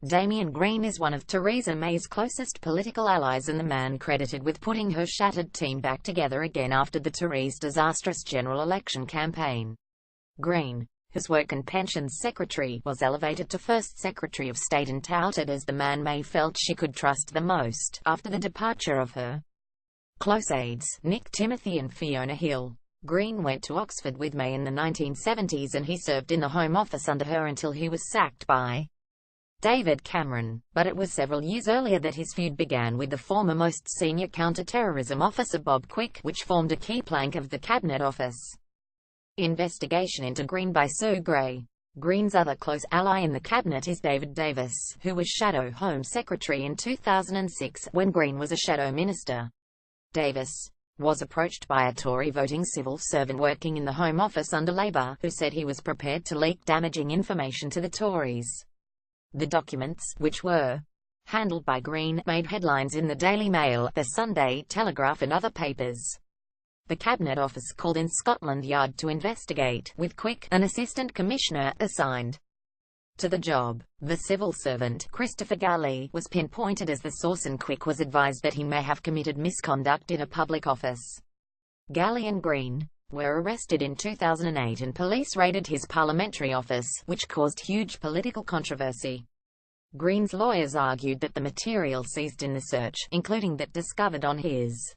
Damian Green is one of Theresa May's closest political allies and the man credited with putting her shattered team back together again after the Theresa's disastrous general election campaign. Green, whose Work and Pensions Secretary, was elevated to First Secretary of State and touted as the man May felt she could trust the most, after the departure of her close aides, Nick Timothy and Fiona Hill. Green went to Oxford with May in the 1970s and he served in the Home Office under her until he was sacked by David Cameron, but it was several years earlier that his feud began with the former most senior counter-terrorism officer Bob Quick, which formed a key plank of the Cabinet Office investigation into Green by Sue Gray. Green's other close ally in the cabinet is David Davis, who was Shadow Home Secretary in 2006, when Green was a Shadow Minister. Davis was approached by a Tory voting civil servant working in the Home Office under Labour, who said he was prepared to leak damaging information to the Tories. The documents, which were handled by Green, made headlines in the Daily Mail, the Sunday Telegraph and other papers. The Cabinet Office called in Scotland Yard to investigate, with Quick, an assistant commissioner, assigned to the job. The civil servant, Christopher Galley, was pinpointed as the source and Quick was advised that he may have committed misconduct in a public office. Galley and Green were arrested in 2008 and police raided his parliamentary office, which caused huge political controversy. Green's lawyers argued that the material seized in the search, including that discovered on his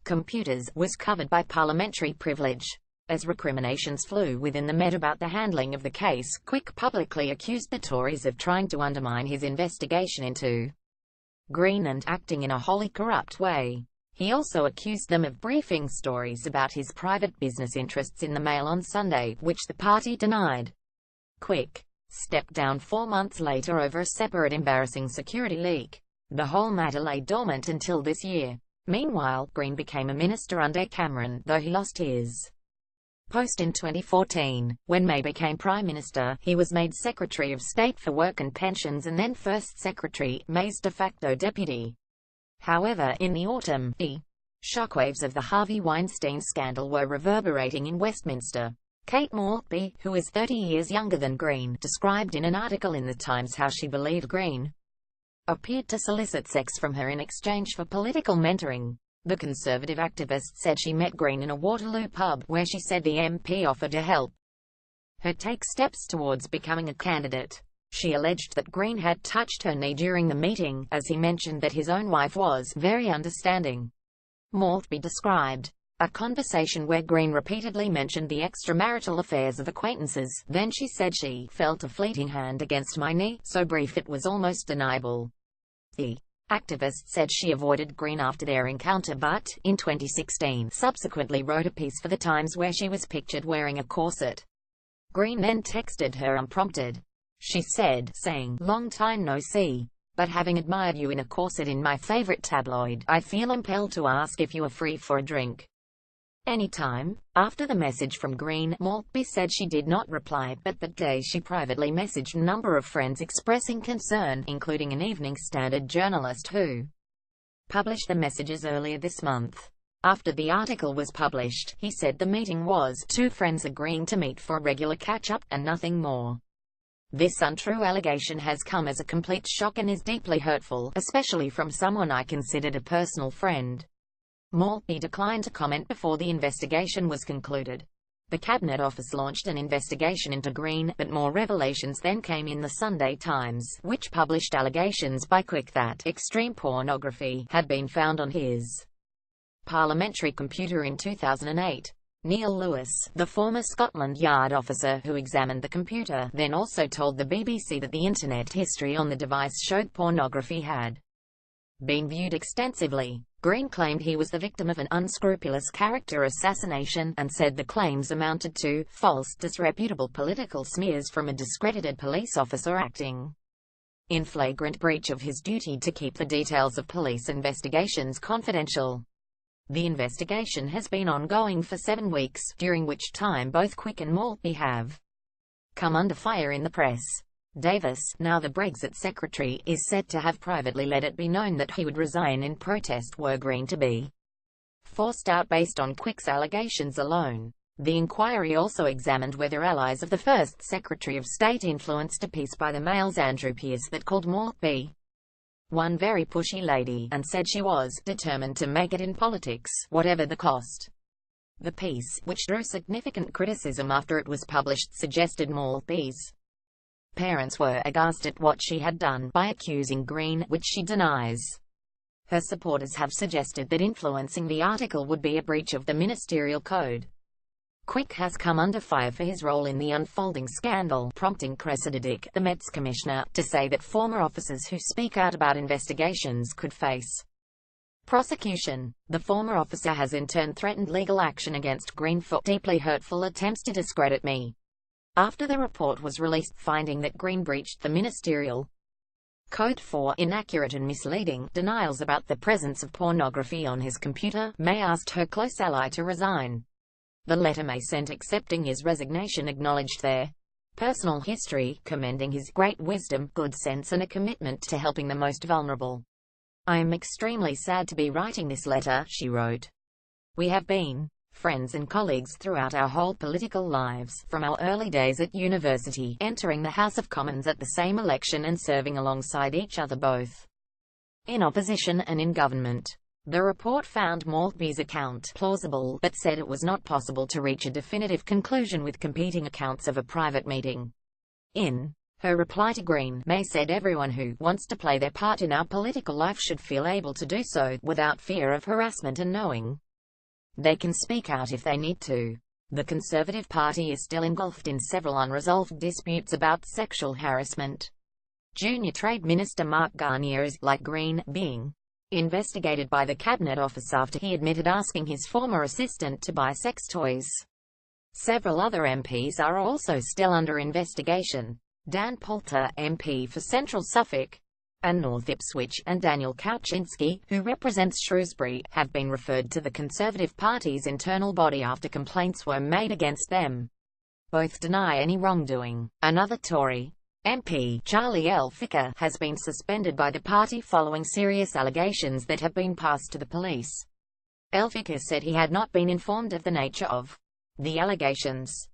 computers, was covered by parliamentary privilege. As recriminations flew within the Met about the handling of the case, Quick publicly accused the Tories of trying to undermine his investigation into Green and acting in a wholly corrupt way. He also accused them of briefing stories about his private business interests in the Mail on Sunday, which the party denied. Quick stepped down 4 months later over a separate embarrassing security leak. The whole matter lay dormant until this year. Meanwhile, Green became a minister under Cameron, though he lost his post in 2014. When May became Prime Minister, he was made Secretary of State for Work and Pensions and then First Secretary, May's de facto deputy. However, in the autumn, the shockwaves of the Harvey Weinstein scandal were reverberating in Westminster. Kate Maltby, who is 30 years younger than Green, described in an article in The Times how she believed Green appeared to solicit sex from her in exchange for political mentoring. The Conservative activist said she met Green in a Waterloo pub, where she said the MP offered to help her take steps towards becoming a candidate. She alleged that Green had touched her knee during the meeting, as he mentioned that his own wife was very understanding. Maltby described a conversation where Green repeatedly mentioned the extramarital affairs of acquaintances. Then she said she felt a fleeting hand against my knee, so brief it was almost deniable. The activist said she avoided Green after their encounter but, in 2016, subsequently wrote a piece for The Times where she was pictured wearing a corset. Green then texted her unprompted. She said, saying, "Long time no see. But having admired you in a corset in my favorite tabloid, I feel impelled to ask if you are free for a drink anytime." After the message from Green, Maltby said she did not reply, but that day she privately messaged a number of friends expressing concern, including an Evening Standard journalist who published the messages earlier this month. After the article was published, he said the meeting was two friends agreeing to meet for a regular catch-up, and nothing more. This untrue allegation has come as a complete shock and is deeply hurtful, especially from someone I considered a personal friend. Maltby declined to comment before the investigation was concluded. The Cabinet Office launched an investigation into Green, but more revelations then came in the Sunday Times, which published allegations by Quick that extreme pornography had been found on his parliamentary computer in 2008. Neil Lewis, the former Scotland Yard officer who examined the computer, then also told the BBC that the Internet history on the device showed pornography had been viewed extensively. Green claimed he was the victim of an unscrupulous character assassination, and said the claims amounted to false, disreputable political smears from a discredited police officer acting in flagrant breach of his duty to keep the details of police investigations confidential. The investigation has been ongoing for 7 weeks, during which time both Quick and Maltby have come under fire in the press. Davis, now the Brexit Secretary, is said to have privately let it be known that he would resign in protest were Green to be forced out based on Quick's allegations alone. The inquiry also examined whether allies of the first Secretary of State influenced a piece by the Mail's Andrew Pearce that called Morphy one very pushy lady, and said she was determined to make it in politics, whatever the cost. The piece, which drew significant criticism after it was published, suggested Morphy's parents were aghast at what she had done by accusing Green, which she denies. Her supporters have suggested that influencing the article would be a breach of the ministerial code. Quick has come under fire for his role in the unfolding scandal, prompting Cressida Dick, the Met's commissioner, to say that former officers who speak out about investigations could face prosecution. The former officer has in turn threatened legal action against Green for deeply hurtful attempts to discredit me, after the report was released finding that Green breached the ministerial code for inaccurate and misleading denials about the presence of pornography on his computer. May asked her close ally to resign. The letter May sent accepting his resignation acknowledged their personal history, commending his great wisdom, good sense and a commitment to helping the most vulnerable. "I am extremely sad to be writing this letter," she wrote. "We have been friends and colleagues throughout our whole political lives, from our early days at university, entering the House of Commons at the same election and serving alongside each other both in opposition and in government." The report found Morphy's account plausible, but said it was not possible to reach a definitive conclusion with competing accounts of a private meeting. In her reply to Green, May said everyone who wants to play their part in our political life should feel able to do so, without fear of harassment and knowing they can speak out if they need to. The Conservative Party is still engulfed in several unresolved disputes about sexual harassment. Junior Trade Minister Mark Garnier is, like Green, being investigated by the Cabinet Office after he admitted asking his former assistant to buy sex toys. Several other MPs are also still under investigation. Dan Poulter, MP for Central Suffolk and North Ipswich, and Daniel Kauczynski, who represents Shrewsbury, have been referred to the Conservative Party's internal body after complaints were made against them. Both deny any wrongdoing. Another Tory MP, Charlie Elphicke, has been suspended by the party following serious allegations that have been passed to the police. Elphicke said he had not been informed of the nature of the allegations.